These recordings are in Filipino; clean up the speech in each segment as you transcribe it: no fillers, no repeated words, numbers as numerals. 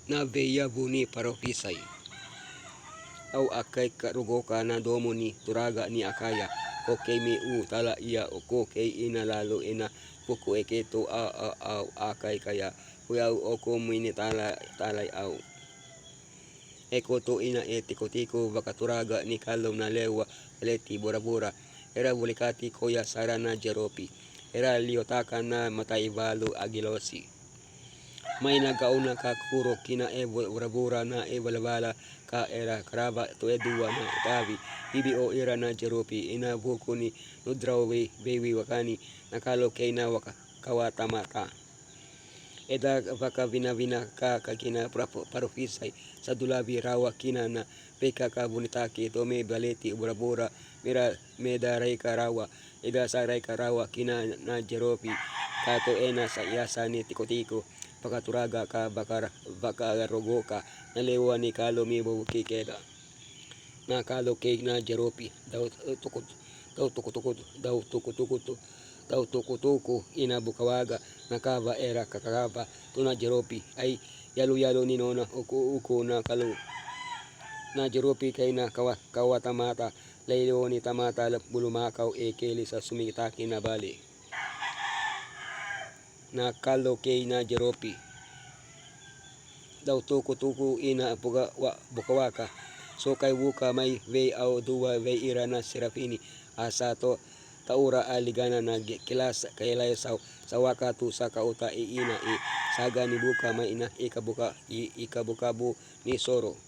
na veya buni parofisay. Au akay karugoka na domo ni turaga ni akaya ko kay mi u tala iya o ko kay inalalo ina puku eketo au akay kaya kuyaw o ko minitala talay au. Eko to ina tiko tiko baka turaga ni kalom na lewa leti bora era bulikati koya sarana jeropi era liotaka na mataibalu agilosi. May nagauna ka kuro kina bora na balabala ka era karaba to edua na itabi bibi o ira na jeropi ina buku ni nudrawe bewi wakani nakalo kay na kawatamata. Eda baka vina ka kina parofisay sa dulabi rawa kina na peka ka bunitaki tome baleti bora mira medaray karawa eda saray karawa kina na jeropi kato ena sa iasa ni tiko pakaturaga ka baka rogo ka nalewa ni kalo mi buki keda na kalo kay na jeropi daw tukutuku ina bukawaga nakava era kakava tuna jeropi ay yalo ni nona uko na kalu na jeropi kay na kawatamata laylo ni tamata bulumakaw keli sa sumitaki na bali na kalo kay na jeropi daw tukutuku ina bukawaka so kay wuka may vey au dua vey ira na serafini asa to taura aligana na kilas kailay sa waka tu sa kauta ina saga ni buka may ina ikabukabu ni soro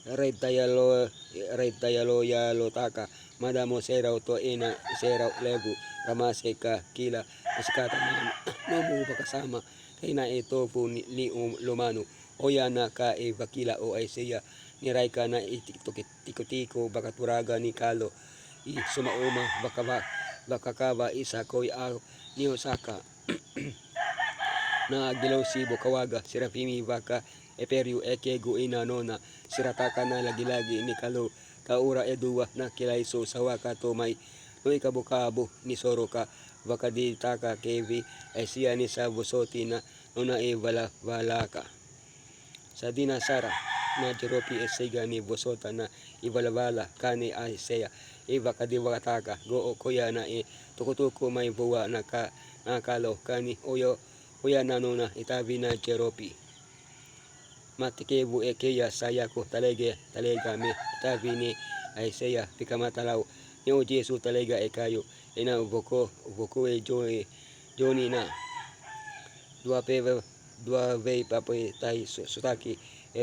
red tayalo ya lotaka madamo serau to ina serau legu ramase ka kila asikata nomu bakasama kaina ito po ni lumano oya na ka bakila o ay siya niray ka na tiko bakaturaga ni kalo sumauma bakakaba isa koy ni Osaka na agilaw si bukawaga serafimi baka eperio ekego ina nona sirataka na lagi ni kalo kaura edua na kilayso sawaka to may no ikabukabo ni soroka baka di taka kevi ay siya ni sa busoti na nona balaka sa dinasara na jeropi esega ni bosota na ibalabala kani ay siya baka di wakataka go koya na tukutuko may buwa na nakalo kani oya na nona itabi na jeropi matikebu ekeya saya ko talega me tabi ni ay siya pikamatalaw ni o Jesu talega kayo ina buko Joni na dua vey papoy tay sutaki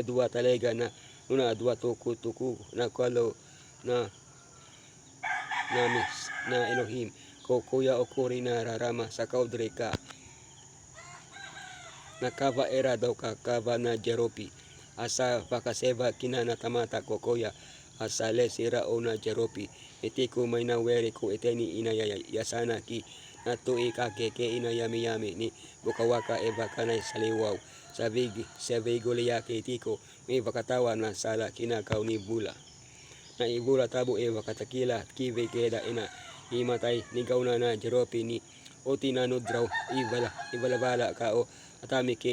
dua talega na nuna dua tuku na kalo na Elohim ko kuya okuri na rarama sa kaudre ka nakava era daw kakava na jeropi asa pakaseba kina natamata ko kuya asa lesira o na jeropi etiko may na weri ko eteni ina yasana ki natui kakeke ina yami ni bukawaka bakanay saliwaw sabig goliake etiko may bakatawa na sala kinakaw ni bula na ibula tabo bakatakila kive keda ina imatay nigaw na jeropi ni oti na nudraw ibalabala ka o atami ke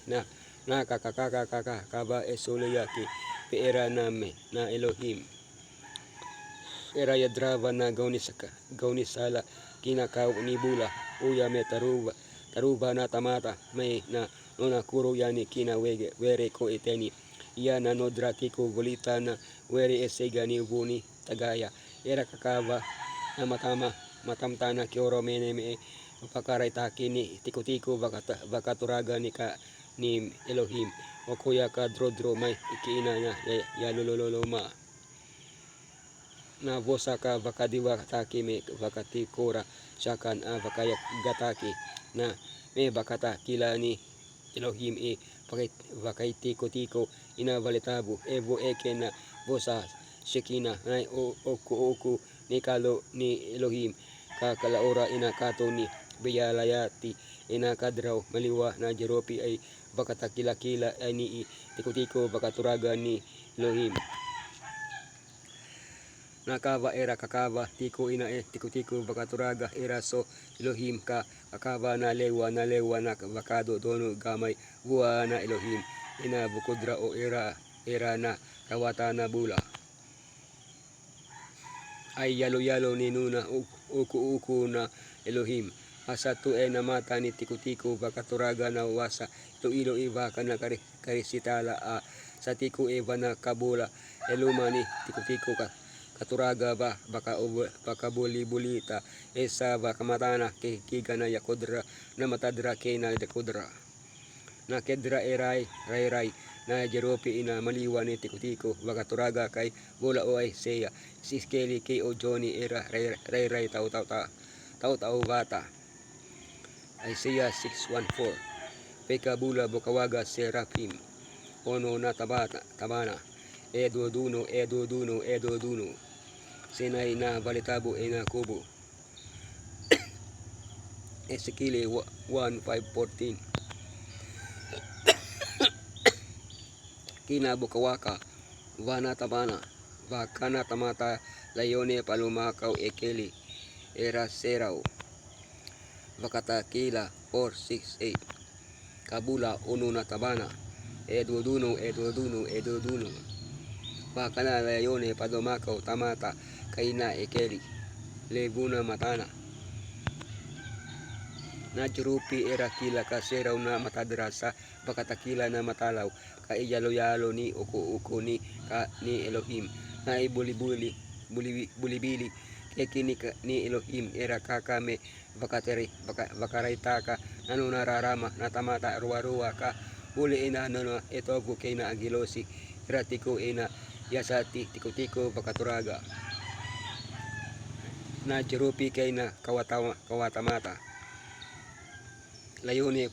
na nakakakakaka esoliyaki peera name na Elohim era yadrava na gaunisala kinakaw ni bula uya me taruba na tamata may na nona kuro yani kina were ko eteni iya na nodra tiko golita na were esega ni buni tagaya era kakava na matamtana kioro meneme pakaray taki ni tiko bakaturaga ni Elohim o kuya ka drodro may ikiina niya yaluloloma na bosa ka bakadiwa taki me bakatikura syakan bakayak gataki na me bakata kila ni Elohim bakay tiko ina balitabu evo eke na bosa shekina na oku ni kalo ni Elohim kakalaura ina kato ni biyalayati ina kadraw maliwa na jeropi ay bakatakila ay ni tiko bakaturaga ni Elohim nakava era kakava tiko ina tiko bakaturaga era so Elohim ka akaba na lewa na bakado dono gamay buwa na Elohim ina bukudra o era na kawata na bula ay yalo ni nuna uku na Elohim asa tu na mata ni tiku bakaturaga na wasa tu ilo iba ka na karisitala sa tiku iba na kabula eluma ni tiku ka katuraga ba baka buli-bulita esa baka matana kiga na yakodra na matadra kay na yakodra na kedra ray na Jeropi ina maliwa ni tiku baka turaga kay bola o ay seya si Skelly kay o Johnny era ray tau bata Isaiah 6:14 peka bula bukawaga serafim ono na tabana edo duno sinay na balitabo ina kubo Ezekiel 1:5-14 kina bukawaka vana tabana vakana tamata layone palumakaw ekeli era serao vakata kila 4:6-8 kabula uno na tabana edo duno vakana layone palumakaw tamata kaina ekeli lebuna matana na Jerupi era kila ka seraw na matadrasa bakatakila na matalaw ka iyalo ni uko ni Elohim na ibuli-buli kini ni Elohim era kakame bakaraita ka nano nararama na tamata ruwa ka buli ina nano etogo kay na agilosi ratiko ina yasati tiko bakaturaga na Jerupi kay na kawatamata layone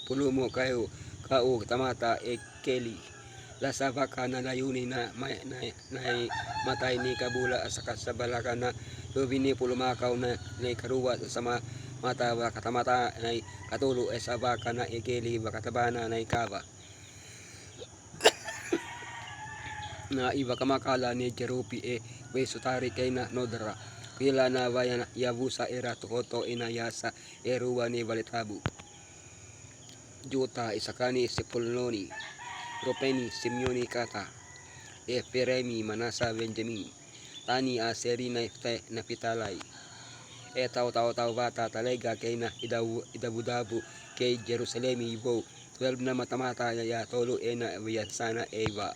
pulumo kayo kao tamata ekeli lasa baka na layuni na matay ni kabula asaka sa balaka na lubini pulumakaw na karuwa sa mata bakatamata na katulo sa baka na ekeli bakatabana na ikaba na iba kamakala ni Jerupi sutari kay na nodra kila na bayan yabusa era tukoto inayasa eruwa ni balitabu Juta isakani Sepuloni Ropeni Simeoni kata Efremi Manasa Benjamin Tani Aseri na Pitalay tau bata talega kay na idabudabu kay Jerusalemi ibo 12 na matamata ya tolo na sana Eva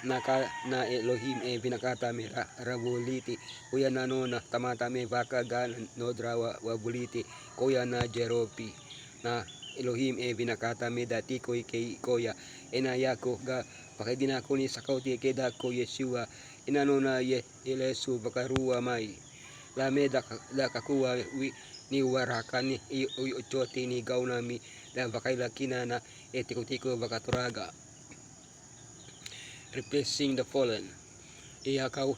na Elohim binakata me rabuliti kuya na nona tamata me baka gan nodrawa wabuliti kuya na Jeropi na Elohim binakata me dati koy kay koya enayako ga pakidina ko ni sakauti kay dako Yeshua inano na Elesu bakaruwa may lameda da kakuwa ni warakan ni uchoti ni gaunami da bakaila kinana tiko bakaturaga replacing the fallen iyakaw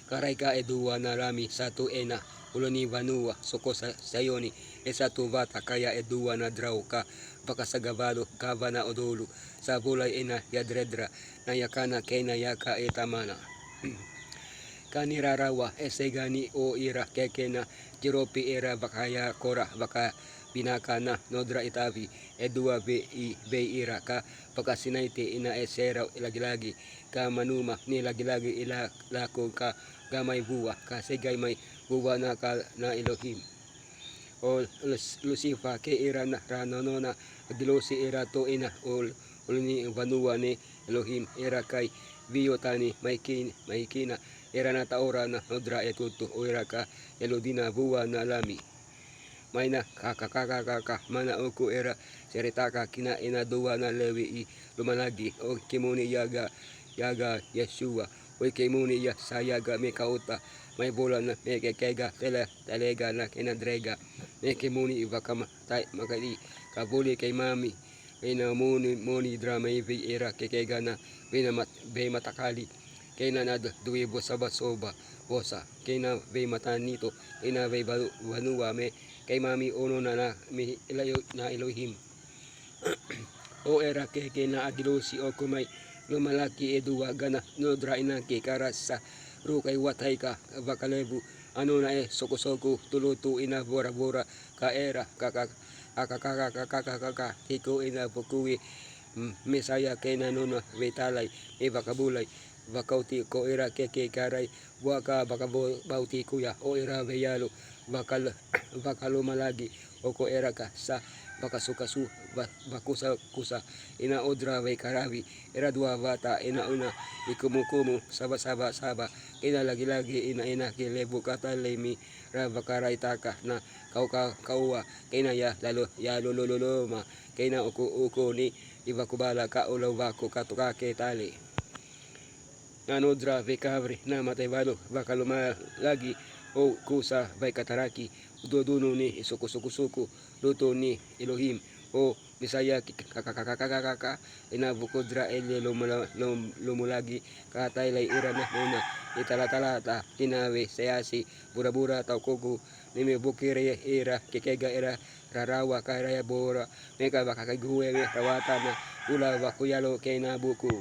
karaika eduwa na rami satu ena uloni vanua soko sayoni satu bata kaya eduwa na draw ka baka sa gabado kava na odolu sa bulay ena yadredra na yakana kena yaka tamana kanirarawa esegani o ira kekena Jeropi era bakaya kora baka binaka na nodra itabi edua be ira ka baka sinaite ina esera lagi ka manuma ni lagi ila lako ka gamay buwa ka segay may buwa na ka na Elohim o Lucifer ke ira na ranonona dilosi ira to ina ulni vanua ni Elohim era kay biyotani maikina era na taora na nodra etuto o era ka elodina buwa na lami may na kaka mana oku era seritaka kina ina duwa na lewi lumalagi o kimuni yaga Yeshua o kimuni ya sayaga me kauta may bola na me kekega talega na kinadrega me kimuni ibakama magadi kabuli kay mami ina moni drama ibi era kekega na be matakali kena na duwi bosa bosa kena be matanito ina be vanua me kay mami ono na mi ilayo na Elohim o era keke na agilosi o kumay lumalaki eduwa gana nodra ina ke karasa rukay watay ka bakalebu ano na soko-soko tulutu ina bora-bora ka era kakakakakakakaka hiko ina pukui mesaya kena nuna vetalay bakabulay bakauti ko era keke karay waka bakabauti kuya o era veyalo bakalo malagi o ko era ka sa bakasukasu bakusa kusa ina odra ve karabi era dua bata ina una ikumukumu saba ina lagi-lagi ina kilebu kata lemi ra bakaray taka na kaua kina ya lolo ma kina uko ni ibakubala ka ulaw bako katukake tali nanodra vekavre na matebalo bakaluma lagi o kusa bay kataraki duduno ni isuko luto ni Elohim o Bisaya kakakakakaka inabukodra ele lumulagi katay lay ira na nuna itala-talata tinawe sayasi bura-bura tau kogu nimi bukire ira kikega ira rarawa karaya bora meka bakakaguwe rawata na ula bakuyalo kay na buku.